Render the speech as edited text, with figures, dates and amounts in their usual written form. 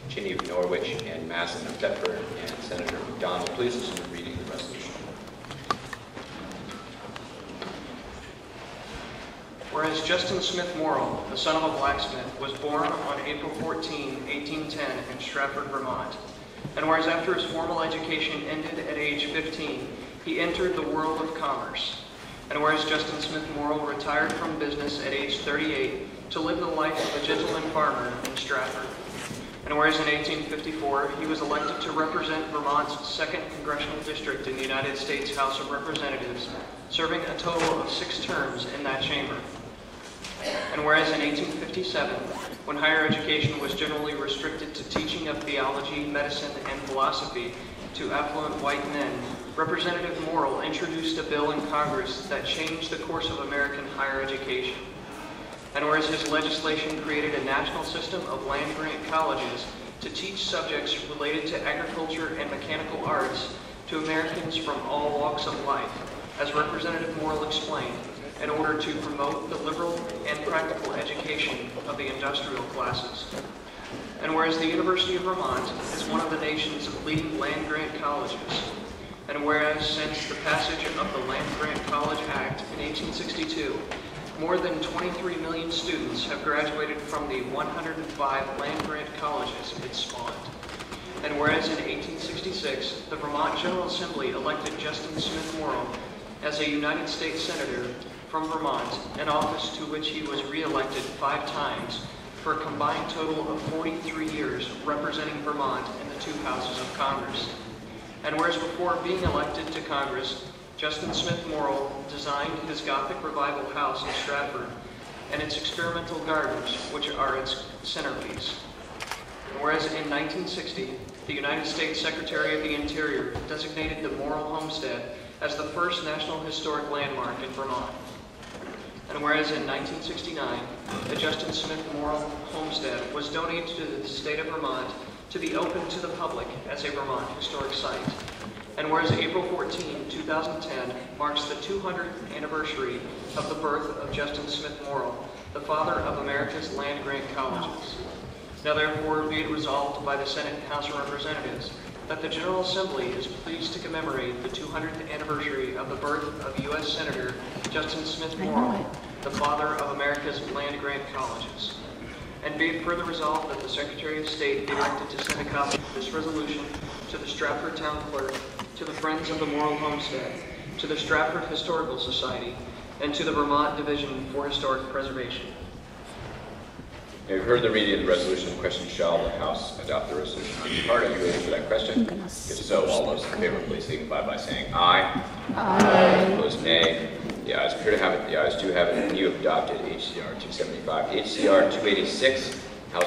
Cheney of Norwich, and Masson of Thetford. And Senator McDonald, please listen to the reading of the resolution. Whereas Justin Smith Morrill, the son of a blacksmith, was born on April 14, 1810 in Stratford, Vermont. And whereas after his formal education ended at age 15, he entered the world of commerce. And whereas Justin Smith Morrill retired from business at age 38 to live the life of a gentleman farmer in Stratford. And whereas in 1854, he was elected to represent Vermont's 2nd Congressional District in the United States House of Representatives, serving a total of 6 terms in that chamber. And whereas in 1857, when higher education was generally restricted to teaching of theology, medicine, and philosophy to affluent white men, Representative Morrill introduced a bill in Congress that changed the course of American higher education. And whereas his legislation created a national system of land-grant colleges to teach subjects related to agriculture and mechanical arts to Americans from all walks of life, as Representative Morrill explained, in order to promote the liberal and practical education of the industrial classes. And whereas the University of Vermont is one of the nation's leading land-grant colleges, and whereas since the passage of the Land-Grant College Act in 1862, more than 23 million students have graduated from the 105 land-grant colleges it spawned. And whereas in 1866, the Vermont General Assembly elected Justin Smith Morrill as a United States Senator from Vermont, an office to which he was re-elected 5 times for a combined total of 43 years representing Vermont in the 2 houses of Congress. And whereas before being elected to Congress, Justin Smith Morrill designed his Gothic Revival house in Stratford and its experimental gardens, which are its centerpiece. And whereas in 1960, the United States Secretary of the Interior designated the Morrill Homestead as the first National Historic Landmark in Vermont. And whereas in 1969, the Justin Smith Morrill Homestead was donated to the state of Vermont to be open to the public as a Vermont historic site. And whereas April 14, 2010 marks the 200th anniversary of the birth of Justin Smith Morrill, the father of America's land-grant colleges. Now therefore be it resolved by the Senate and House of Representatives that the General Assembly is pleased to commemorate the 200th anniversary of the birth of U.S. Senator Justin Smith Morrill, the father of America's land-grant colleges. And be it further resolved that the Secretary of State be directed to send a copy of this resolution to the Stratford Town Clerk, to the Friends of the Morrill Homestead, to the Stratford Historical Society, and to the Vermont Division for Historic Preservation. You've heard the reading of the resolution. The question, shall the House adopt the resolution? Any part of you answer that question? If so, all those in favor, please signify by saying aye. Aye. Opposed, nay. The ayes appear to have it. The ayes do have it. You have adopted HCR 275. HCR 286. House